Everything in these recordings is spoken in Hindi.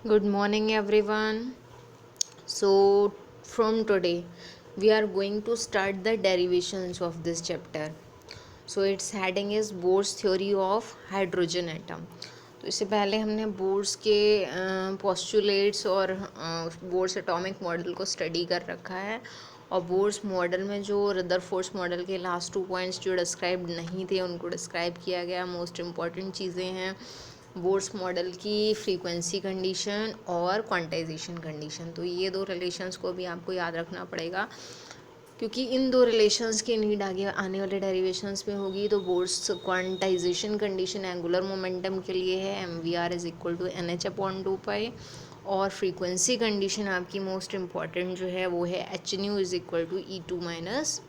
Good morning, everyone. So, from today, we are going to start the derivations of this chapter. So, its heading is Bohr's theory of hydrogen atom. तो इससे पहले हमने बोर्स के पोस्टुलेट्स और बोर्स एटॉमिक मॉडल को स्टडी कर रखा है और बोर्स मॉडल में जो रदरफोर्ड मॉडल के लास्ट 2 पॉइंट्स जो डिस्क्राइब नहीं थे उनको डिस्क्राइब किया गया। मोस्ट इम्पॉर्टेंट चीज़ें हैं बोर्स मॉडल की फ्रीक्वेंसी कंडीशन और क्वांटाइजेशन कंडीशन। तो ये दो रिलेशंस को भी आपको याद रखना पड़ेगा क्योंकि इन दो रिलेशंस की नीड आगे आने वाले डेरिवेशंस में होगी। तो Bohr's quantization condition angular momentum के लिए है mvr=nh/2 और फ्रीक्वेंसी कंडीशन आपकी मोस्ट इम्पॉर्टेंट जो है वो है hν=E2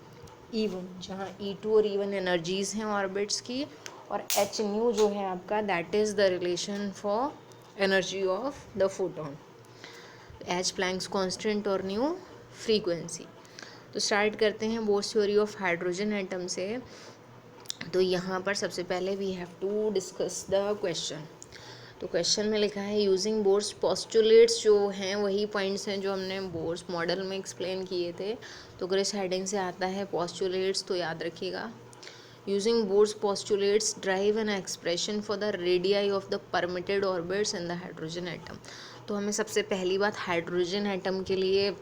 - E1, जहाँ E2 और E1 एनर्जीज़ हैं ऑर्बिट्स की और hν जो है आपका that is the relation for energy of the photon, H Planck's constant और न्यू फ्रीक्वेंसी। तो स्टार्ट करते हैं Bohr's theory of hydrogen atom से। तो यहाँ पर सबसे पहले we have to discuss the question. तो क्वेश्चन में लिखा है यूजिंग बोर्स पोस्टुलेट्स, जो हैं वही पॉइंट्स हैं जो हमने बोर्स मॉडल में एक्सप्लेन किए थे। तो अगर इस हेडिंग से आता है पोस्टुलेट्स तो याद रखिएगा। Using Bohr's postulates derive an expression for the radii of the permitted orbits in the hydrogen atom. तो हमें सबसे पहली बात हाइड्रोजन एटम के लिए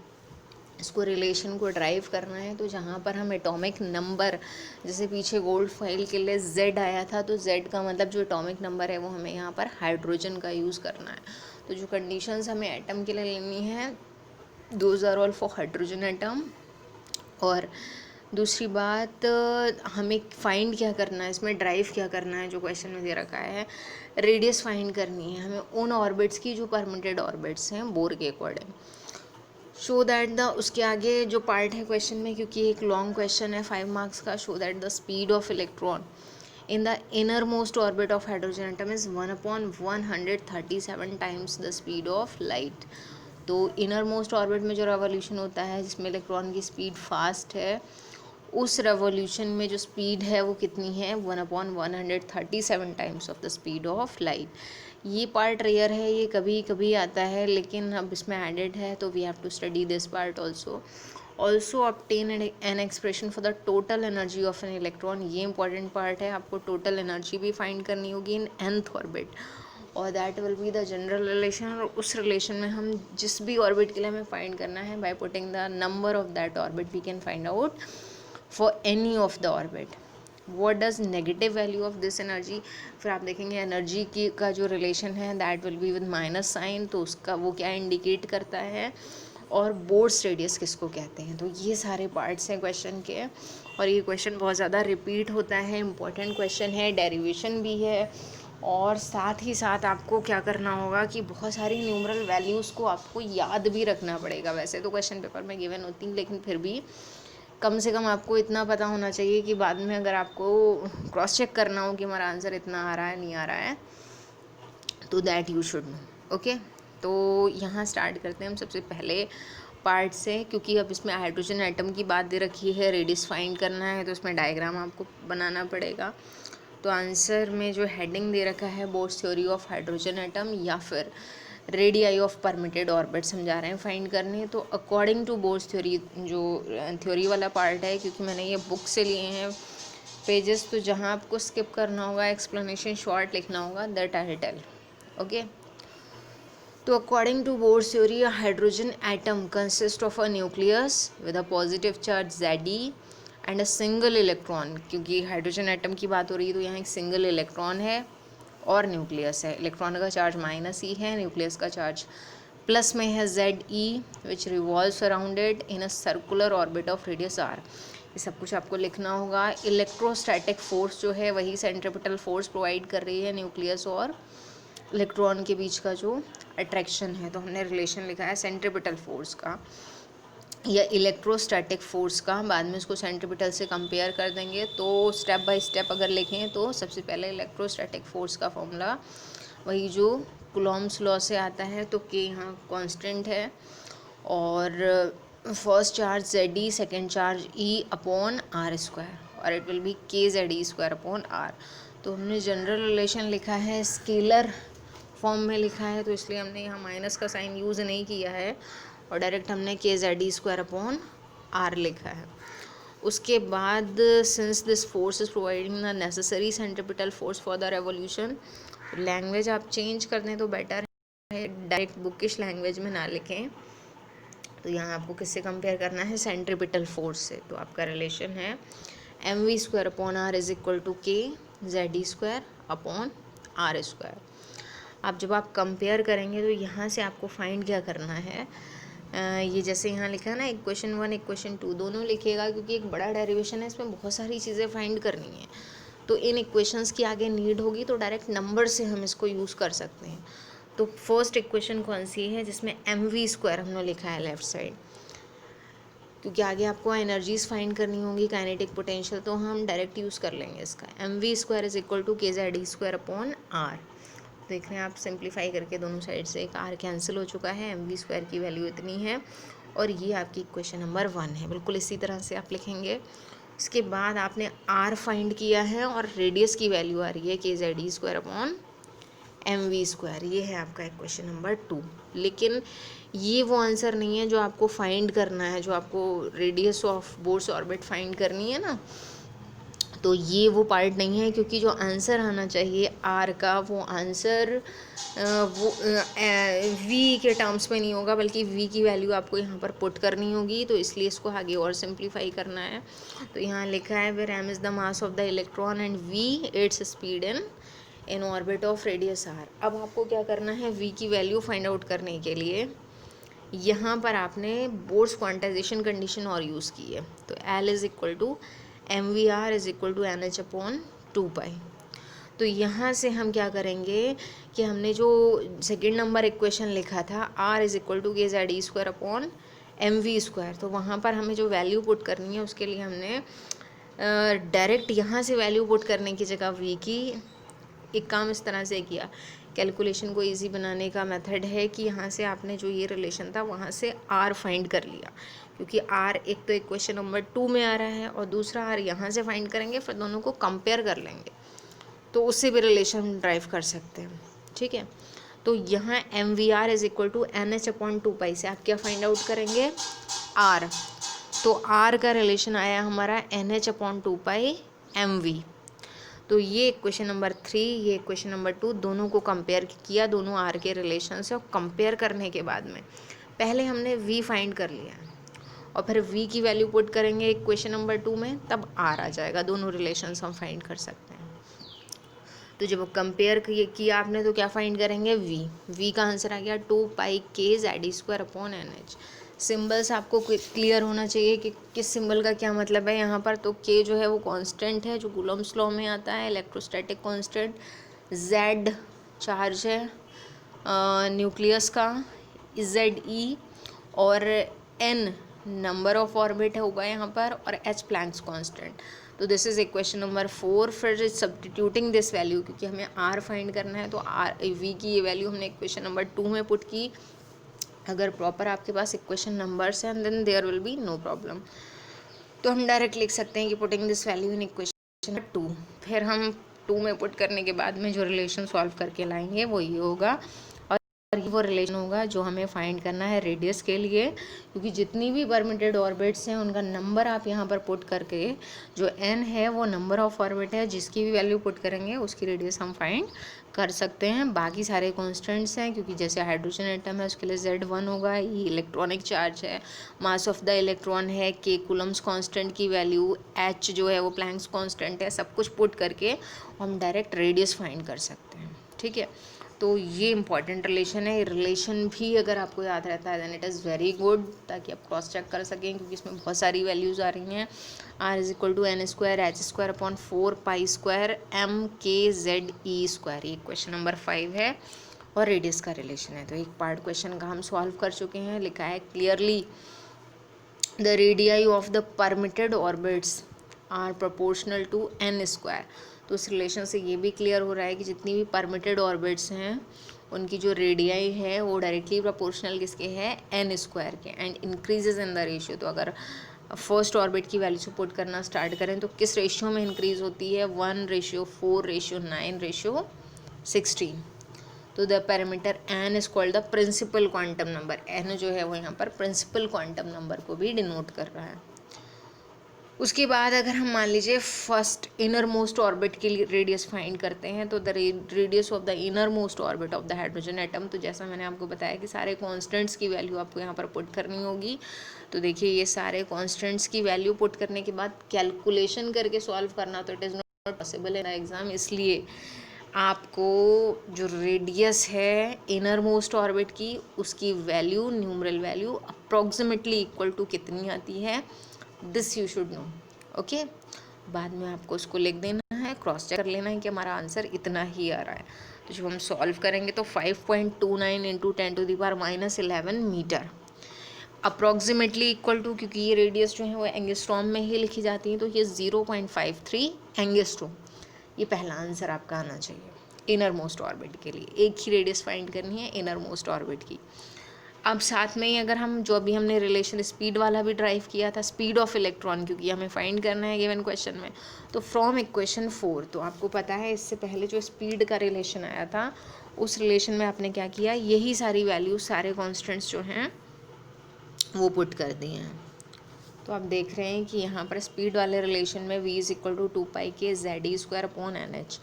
इसको रिलेशन को ड्राइव करना है। तो जहाँ पर हम एटॉमिक नंबर, जैसे पीछे गोल्ड फाइल के लिए Z आया था, तो Z का मतलब जो एटॉमिक नंबर है वो हमें यहाँ पर हाइड्रोजन का यूज़ करना है। तो जो कंडीशंस हमें एटम के लिए लेनी है those are all for hydrogen atom. और दूसरी बात हमें फाइंड क्या करना है, इसमें ड्राइव क्या करना है, जो क्वेश्चन में दे रखा है रेडियस फाइंड करनी है हमें उन ऑर्बिट्स की जो परमिटेड ऑर्बिट्स हैं बोर के अकॉर्डिंग। शो दैट द, उसके आगे जो पार्ट है क्वेश्चन में, क्योंकि एक लॉन्ग क्वेश्चन है 5 मार्क्स का, show that the speed of electron in the inner most orbit of hydrogen atom is 1/137 times the speed of light. तो इनर मोस्ट ऑर्बिट में जो रेवोल्यूशन होता है जिसमें इलेक्ट्रॉन की स्पीड फास्ट है, उस रेवोल्यूशन में जो स्पीड है वो कितनी है 1/137 times of the speed of light. ये पार्ट रेयर है, ये कभी कभी आता है लेकिन अब इसमें एडेड है तो we have to study this part also obtain an expression for the total energy of an electron. ये इंपॉर्टेंट पार्ट है, आपको टोटल एनर्जी भी फाइंड करनी होगी इन nth ऑर्बिट और that will be the general relation. और उस रिलेशन में हम जिस भी ऑर्बिट के लिए हमें फाइंड करना है by putting the number of that orbit we can find out for any of the orbit what does negative value of this energy. फिर आप देखेंगे एनर्जी की का जो रिलेशन है that will be with minus sign, तो उसका वो क्या इंडिकेट करता है और बोर्स रेडियस किसको कहते हैं। तो ये सारे पार्ट्स हैं क्वेश्चन के और ये क्वेश्चन बहुत ज़्यादा रिपीट होता है, इंपॉर्टेंट क्वेश्चन है, डेरिवेशन भी है और साथ ही साथ आपको क्या करना होगा कि बहुत सारी न्यूमरल वैल्यूज़ को आपको याद भी रखना पड़ेगा। वैसे तो क्वेश्चन पेपर में गिवन होती हैं लेकिन फिर भी कम से कम आपको इतना पता होना चाहिए कि बाद में अगर आपको क्रॉस चेक करना हो कि हमारा आंसर इतना आ रहा है नहीं आ रहा है तो that you should know. Okay, तो यहाँ स्टार्ट करते हैं हम सबसे पहले पार्ट से, क्योंकि अब इसमें हाइड्रोजन एटम की बात दे रखी है, रेडियस फाइंड करना है तो उसमें डायग्राम आपको बनाना पड़ेगा। तो आंसर में जो हेडिंग दे रखा है bourse theory of hydrogen atom या फिर रेडियाई ऑफ परमिटेड ऑर्बिट्स हम जा रहे हैं फाइंड करने। तो अकॉर्डिंग टू बोर्स थ्योरी, जो थ्योरी वाला पार्ट है, क्योंकि मैंने ये बुक से लिए हैं पेजेस, तो जहाँ आपको स्किप करना होगा, एक्सप्लेनेशन शॉर्ट लिखना होगा, दैट आई टेल। ओके, तो according to Bohr's theory hydrogen atom consist of a nucleus with a positive charge Ze and a single electron. क्योंकि हाइड्रोजन एटम की बात हो रही है तो यहाँ एक सिंगल इलेक्ट्रॉन है और न्यूक्लियस है। इलेक्ट्रॉन का चार्ज -e है, न्यूक्लियस का चार्ज प्लस में है Ze which revolves around it in a circular orbit of radius r। ये सब कुछ आपको लिखना होगा। इलेक्ट्रोस्टैटिक फोर्स जो है वही सेंट्रीपिटल फोर्स प्रोवाइड कर रही है न्यूक्लियस और इलेक्ट्रॉन के बीच का जो अट्रैक्शन है। तो हमने रिलेशन लिखा है सेंट्रीपिटल फोर्स का या इलेक्ट्रोस्टैटिक फोर्स का, बाद में इसको सेंट्रीपिटल से कंपेयर कर देंगे। तो स्टेप बाय स्टेप अगर लिखें तो सबसे पहले इलेक्ट्रोस्टैटिक फोर्स का फॉर्मूला वही जो कुलॉम्स लॉ से आता है, तो के यहाँ कांस्टेंट है और first charge Ze, second charge E/r² और it will be Kze² upon r। तो हमने जनरल रिलेशन लिखा है स्केलर फॉर्म में लिखा है, तो इसलिए हमने यहाँ माइनस का साइन यूज़ नहीं किया है और डायरेक्ट हमने kz_r लिखा है। उसके बाद since this force is providing the necessary centripetal force for the revolution, language आप चेंज कर दें तो बेटर है, डायरेक्ट बुकिश लैंग्वेज में ना लिखें। तो यहाँ आपको किससे कंपेयर करना है, सेंट्रिपिटल फोर्स से। तो आपका रिलेशन है mv²/r is equal to kz²/r²। अब जब आप कंपेयर करेंगे तो यहाँ से आपको फाइंड क्या करना है, ये जैसे यहाँ लिखा है ना इक्वेशन 1 इक्वेशन 2 दोनों लिखिएगा, क्योंकि एक बड़ा डेरिवेशन है, इसमें बहुत सारी चीज़ें फाइंड करनी है। तो इन इक्वेशंस की आगे नीड होगी तो डायरेक्ट नंबर से हम इसको यूज़ कर सकते हैं। तो फर्स्ट इक्वेशन कौन सी है जिसमें mv² हमने लिखा है लेफ्ट साइड, क्योंकि आगे आपको एनर्जीज फाइंड करनी होगी, काइनेटिक पोटेंशियल, तो हम डायरेक्ट यूज़ कर लेंगे इसका। mv² is equal to kz_r। देख रहे हैं आप, सिंप्लीफाई करके दोनों साइड से एक r कैंसिल हो चुका है, mv² की वैल्यू इतनी है और ये आपकी इक्वेशन नंबर 1 है। बिल्कुल इसी तरह से आप लिखेंगे। इसके बाद आपने r फाइंड किया है और रेडियस की वैल्यू आ रही है kz_mv²। ये है आपका इक्वेशन नंबर 2। लेकिन ये वो आंसर नहीं है जो आपको फाइंड करना है, जो आपको radius of bourse orbit find करनी है ना, तो ये वो पार्ट नहीं है, क्योंकि जो आंसर आना चाहिए आर का वो आंसर वो वी के टर्म्स में नहीं होगा, बल्कि वी की वैल्यू आपको यहाँ पर पुट करनी होगी। तो इसलिए इसको आगे और सिंप्लीफाई करना है। तो यहाँ लिखा है where M is the mass of the electron and V its speed in orbit of radius R. अब आपको क्या करना है, वी की वैल्यू फाइंड आउट करने के लिए यहाँ पर आपने बोर्स क्वांटाइजेशन कंडीशन और यूज़ की है। तो L is equal to mvr is equal to NH/2π। तो यहाँ से हम क्या करेंगे कि हमने जो सेकेंड नंबर इक्वेशन लिखा था r is equal to kz_e²/mv², तो वहाँ पर हमें जो वैल्यू पुट करनी है उसके लिए हमने डायरेक्ट यहाँ से वैल्यू पुट करने की जगह v की एक काम इस तरह से किया। कैलकुलेशन को इजी बनाने का मेथड है कि यहाँ से आपने जो ये रिलेशन था वहाँ से r फाइंड कर लिया, क्योंकि r एक तो इक्वेशन नंबर 2 में आ रहा है और दूसरा r यहाँ से फाइंड करेंगे, फिर दोनों को कंपेयर कर लेंगे तो उससे भी रिलेशन ड्राइव कर सकते हैं। ठीक है, तो यहाँ mvr is equal to NH/2π से आप क्या फाइंड आउट करेंगे, r। तो r का रिलेशन आया हमारा NH/2π mv। तो ये इक्वेशन नंबर 3, ये इक्वेशन नंबर 2 दोनों को कंपेयर किया, दोनों आर के रिलेशन से, और कंपेयर करने के बाद में पहले हमने v फाइंड कर लिया और फिर v की वैल्यू पुट करेंगे इक्वेशन नंबर 2 में, तब r आ जाएगा। दोनों रिलेशंस हम फाइंड कर सकते हैं। तो जब कंपेयर किया आपने तो क्या फाइंड करेंगे, v का आंसर आ गया 2π kz²/NH। सिंबल्स आपको क्लियर होना चाहिए कि किस सिंबल का क्या मतलब है यहाँ पर। तो k जो है वो कांस्टेंट है, जो कूलम्ब्स लॉ में आता है, इलेक्ट्रोस्टैटिक कांस्टेंट। z चार्ज है न्यूक्लियस का, Ze और n नंबर ऑफ ऑर्बिट होगा यहाँ पर, और h प्लैंक्स कांस्टेंट। तो दिस इज़ इक्वेशन नंबर 4। फिर सब्स्टिट्यूटिंग दिस वैल्यू, क्योंकि हमें r फाइंड करना है, तो v की ये वैल्यू हमने इक्वेशन नंबर 2 में पुट की। अगर प्रॉपर आपके पास इक्वेशन नंबर्स हैं then there will be no problem. तो हम डायरेक्ट लिख सकते हैं कि putting this value in equation 2। फिर हम 2 में पुट करने के बाद में जो रिलेशन सॉल्व करके लाएंगे वो ये होगा, और ये वो रिलेशन होगा जो हमें फाइंड करना है रेडियस के लिए, क्योंकि जितनी भी परमिटेड ऑर्बिट्स हैं उनका नंबर आप यहाँ पर पुट करके, जो n है वो नंबर ऑफ ऑर्बिट है, जिसकी भी वैल्यू पुट करेंगे उसकी रेडियस हम फाइंड कर सकते हैं। बाकी सारे कॉन्स्टेंट्स हैं, क्योंकि जैसे हाइड्रोजन एटम है उसके लिए Z1 होगा, ये इलेक्ट्रॉनिक चार्ज है, मास ऑफ द इलेक्ट्रॉन है, k कूलम्स कांस्टेंट की वैल्यू, h जो है वो प्लैंक्स कांस्टेंट है, सब कुछ पुट करके हम डायरेक्ट रेडियस फाइंड कर सकते हैं। ठीक है, तो ये इंपॉर्टेंट रिलेशन है। रिलेशन भी अगर आपको याद रहता है then it is very good, ताकि आप क्रॉस चेक कर सकें, क्योंकि इसमें बहुत सारी वैल्यूज़ आ रही हैं। r is equal to n²h²/4π²mkze², ये क्वेश्चन नंबर 5 है और रेडियस का रिलेशन है। तो एक पार्ट क्वेश्चन का हम सॉल्व कर चुके हैं। लिखा है clearly the radii of the permitted orbits are proportional to n²। तो इस रिलेशन से ये भी क्लियर हो रहा है कि जितनी भी परमिटेड ऑर्बिट्स हैं उनकी जो रेडियाई है वो डायरेक्टली प्रोपोर्शनल किसके है, n² के, and increases in the ratio. तो अगर फर्स्ट ऑर्बिट की वैल्यू पुट करना स्टार्ट करें तो किस रेशियो में इंक्रीज होती है, 1:4:9:16। तो the parameter n is called the principal quantum number. n जो है वो यहाँ पर प्रिंसिपल क्वांटम नंबर को भी डिनोट कर रहा है। उसके बाद अगर हम मान लीजिए फर्स्ट इनर मोस्ट ऑर्बिट के लिए रेडियस फाइंड करते हैं, तो the radius of the inner most orbit of the hydrogen atom, तो जैसा मैंने आपको बताया कि सारे कॉन्स्टेंट्स की वैल्यू आपको यहाँ पर पुट करनी होगी। तो देखिए ये सारे कॉन्स्टेंट्स की वैल्यू पुट करने के बाद कैलकुलेशन करके सॉल्व करना तो it is not possible in exam, इसलिए आपको जो रेडियस है इनर मोस्ट ऑर्बिट की उसकी value, numeral value approximately equal to कितनी आती है, this you should know. Okay, बाद में आपको उसको लिख देना है, क्रॉस चेक कर लेना है कि हमारा आंसर इतना ही आ रहा है। तो जब हम सॉल्व करेंगे तो 5.29 into 10⁻11 metre approximately equal to, क्योंकि ये रेडियस जो है वो एंगस्ट्रॉम में ही लिखी जाती है, तो ये 0.53 एंगस्ट्रॉम। ये पहला आंसर आपका आना चाहिए इनर मोस्ट ऑर्बिट के लिए। एक ही रेडियस फाइंड करनी है इनर मोस्ट ऑर्बिट की। अब साथ में ही अगर हम जो अभी हमने रिलेशन स्पीड वाला भी ड्राइव किया था, स्पीड ऑफ इलेक्ट्रॉन, क्योंकि हमें फाइंड करना है गिवन क्वेश्चन में, तो फ्रॉम इक्वेशन 4, तो आपको पता है इससे पहले जो स्पीड का रिलेशन आया था उस रिलेशन में आपने क्या किया, यही सारी वैल्यू, सारे कॉन्स्टेंट्स जो हैं वो पुट कर दिए हैं। तो आप देख रहे हैं कि यहाँ पर स्पीड वाले रिलेशन में v is equal to 2πk/z²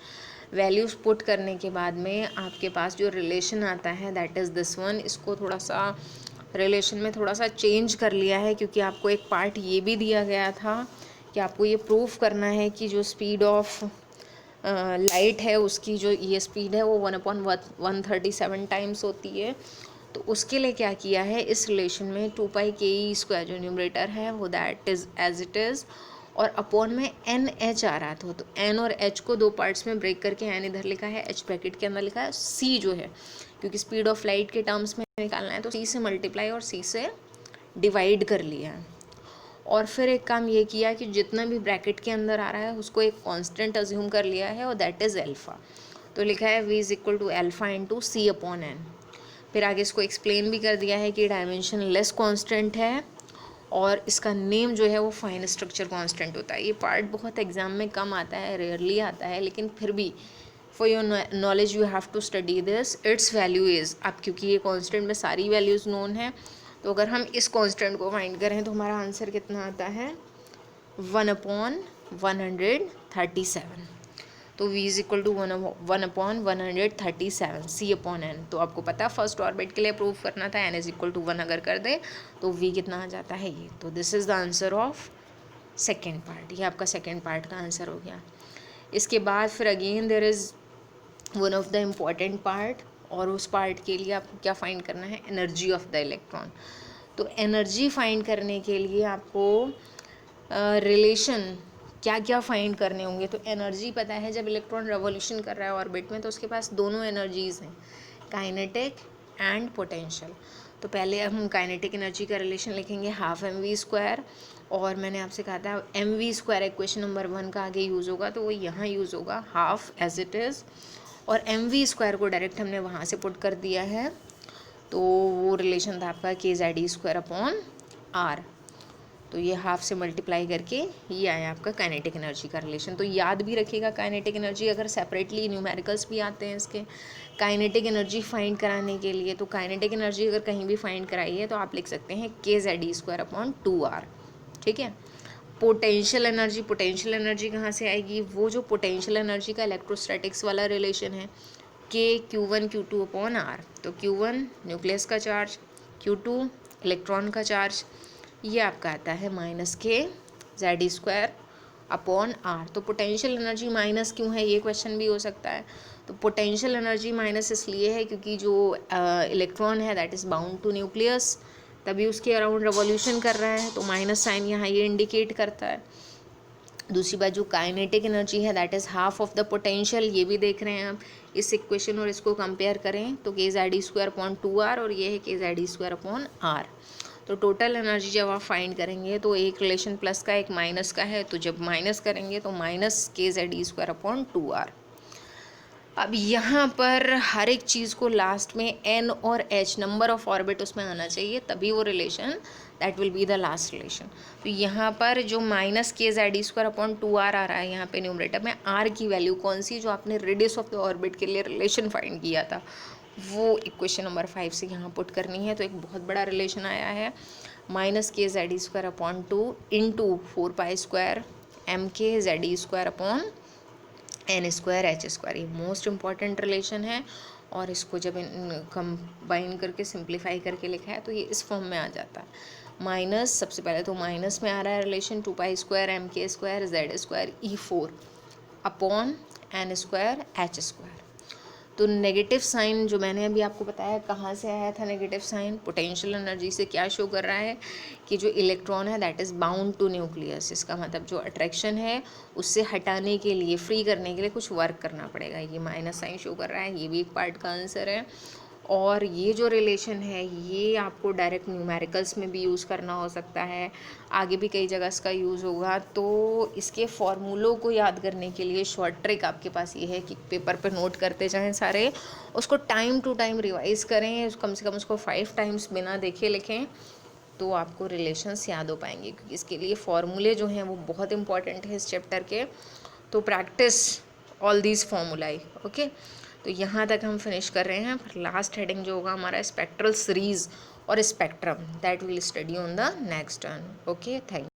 values put करने के बाद में आपके पास जो रिलेशन आता है दैट इज़ दिस वन। इसको थोड़ा सा रिलेशन में थोड़ा सा चेंज कर लिया है, क्योंकि आपको एक पार्ट ये भी दिया गया था कि आपको ये प्रूफ करना है कि जो स्पीड ऑफ लाइट है उसकी जो ये स्पीड है वो 1/137 टाइम्स होती है। तो उसके लिए क्या किया है, इस रिलेशन में 2πke² जो न्यूमरेटर है वो that is as it is, और अपॉन में NH आ रहा था, तो N और H को 2 पार्ट्स में ब्रेक करके N इधर लिखा है, H ब्रैकेट के अंदर लिखा है, C जो है क्योंकि स्पीड ऑफ लाइट के टर्म्स में निकालना है तो C से मल्टीप्लाई और C से डिवाइड कर लिया है। और फिर एक काम ये किया कि जितना भी ब्रैकेट के अंदर आ रहा है उसको एक कांस्टेंट अज्यूम कर लिया है और दैट इज़ अल्फ़ा। तो लिखा है v is equal to alpha into C/n। फिर आगे इसको एक्सप्लेन भी कर दिया है कि डायमेंशन लेस कांस्टेंट है और इसका नेम जो है वो फाइन स्ट्रक्चर कांस्टेंट होता है। ये पार्ट बहुत एग्जाम में कम आता है, रेयरली आता है, लेकिन फिर भी for your knowledge you have to study this. Its value is, अब क्योंकि ये कांस्टेंट में सारी वैल्यूज़ नोन है, तो अगर हम इस कांस्टेंट को फाइंड करें तो हमारा आंसर कितना आता है 1/137। तो v is equal to 1/137 C/n। तो आपको पता है फर्स्ट ऑर्बिट के लिए प्रूव करना था, n इज इक्वल टू 1 अगर कर दे तो v कितना आ जाता है ये। तो this is the answer of second part. ये आपका सेकेंड पार्ट का आंसर हो गया। इसके बाद फिर again there is one of the important part, और उस पार्ट के लिए आपको क्या फाइंड करना है, एनर्जी ऑफ द इलेक्ट्रॉन। तो एनर्जी फाइंड करने के लिए आपको रिलेशन क्या क्या फाइंड करने होंगे। तो एनर्जी पता है जब इलेक्ट्रॉन रेवोल्यूशन कर रहा है ऑर्बिट में तो उसके पास दोनों एनर्जीज़ हैं, काइनेटिक एंड पोटेंशियल। तो पहले हम काइनेटिक एनर्जी का रिलेशन लिखेंगे 12 mv², और मैंने आपसे कहा था mv² इक्वेशन नंबर 1 का आगे यूज़ होगा तो वो यहाँ यूज़ होगा हाफ एज इट इज़, और mv² को डायरेक्ट हमने वहाँ से पुट कर दिया है। तो वो रिलेशन था आपका kZe²/r। तो ये हाफ से मल्टीप्लाई करके ये आया आपका काइनेटिक एनर्जी का रिलेशन। तो याद भी रखिएगा काइनेटिक एनर्जी, अगर सेपरेटली न्यूमेरिकल्स भी आते हैं इसके काइनेटिक एनर्जी फाइंड कराने के लिए, तो काइनेटिक एनर्जी अगर कहीं भी फाइंड कराई है तो आप लिख सकते हैं kZe²/2r। ठीक है। पोटेंशियल एनर्जी, पोटेंशियल एनर्जी कहाँ से आएगी, वो जो पोटेंशियल एनर्जी का इलेक्ट्रोस्टैटिक्स वाला रिलेशन है K(Q1 Q2)/r। तो Q1 न्यूक्लियस का चार्ज, Q2 इलेक्ट्रॉन का चार्ज, ये आपका आता है -kZe²/r। तो पोटेंशियल एनर्जी माइनस क्यों है, ये क्वेश्चन भी हो सकता है। तो पोटेंशियल एनर्जी माइनस इसलिए है क्योंकि जो इलेक्ट्रॉन है that is bound to nucleus, तभी उसके अराउंड रेवोल्यूशन कर रहा है, तो माइनस साइन यहाँ ये इंडिकेट करता है। दूसरी बात जो काइनेटिक एनर्जी है that is half of the potential, ये भी देख रहे हैं आप इस इक्वेशन और इसको कंपेयर करें तो kZe²/2r और ये है kZe²/r। तो टोटल एनर्जी जब आप फाइंड करेंगे तो एक रिलेशन प्लस का एक माइनस का है, तो जब माइनस करेंगे तो -kZe²/2r। अब यहाँ पर हर एक चीज़ को लास्ट में n और h नंबर ऑफ ऑर्बिट उसमें आना चाहिए, तभी वो relation that will be the last relation. तो यहाँ पर जो -kZe²/2r आ रहा है यहाँ पे न्यूमरेटर में, r की वैल्यू कौन सी, जो आपने रेडियस ऑफ द ऑर्बिट के लिए रिलेशन फाइंड किया था वो इक्वेशन नंबर 5 से यहाँ पुट करनी है। तो एक बहुत बड़ा रिलेशन आया है, -k(z)² इंटू 4π² mk(z)² n²h²। ये मोस्ट इम्पॉर्टेंट रिलेशन है, और इसको जब कंबाइन करके सिंप्लीफाई करके लिखा है तो ये इस फॉर्म में आ जाता है। माइनस, सबसे पहले तो माइनस में आ रहा है relation 2π² mk² z²e4 upon n²h²। तो नेगेटिव साइन जो मैंने अभी आपको बताया कहाँ से आया था, नेगेटिव साइन पोटेंशियल एनर्जी से क्या शो कर रहा है कि जो इलेक्ट्रॉन है that is bound to nucleus. इसका मतलब जो अट्रैक्शन है उससे हटाने के लिए, फ्री करने के लिए कुछ वर्क करना पड़ेगा। ये माइनस साइन शो कर रहा है, ये भी एक पार्ट का आंसर है। और ये जो रिलेशन है ये आपको डायरेक्ट न्यूमेरिकल्स में भी यूज़ करना हो सकता है, आगे भी कई जगह इसका यूज़ होगा। तो इसके फॉर्मूलों को याद करने के लिए शॉर्ट ट्रिक आपके पास ये है कि पेपर पे नोट करते जाएं सारे, उसको टाइम टू टाइम रिवाइज़ करें, कम से कम उसको 5 टाइम्स बिना देखे लिखें, तो आपको रिलेशंस याद हो पाएंगे। क्योंकि इसके लिए फॉर्मूले जो हैं वो बहुत इंपॉर्टेंट है इस चैप्टर के। तो प्रैक्टिस ऑल दीज फॉर्मूलाई। ओके, तो यहाँ तक हम फिनिश कर रहे हैं। फिर लास्ट हेडिंग जो होगा हमारा स्पेक्ट्रल सीरीज और spectrum, that will study on the next turn. Okay, thank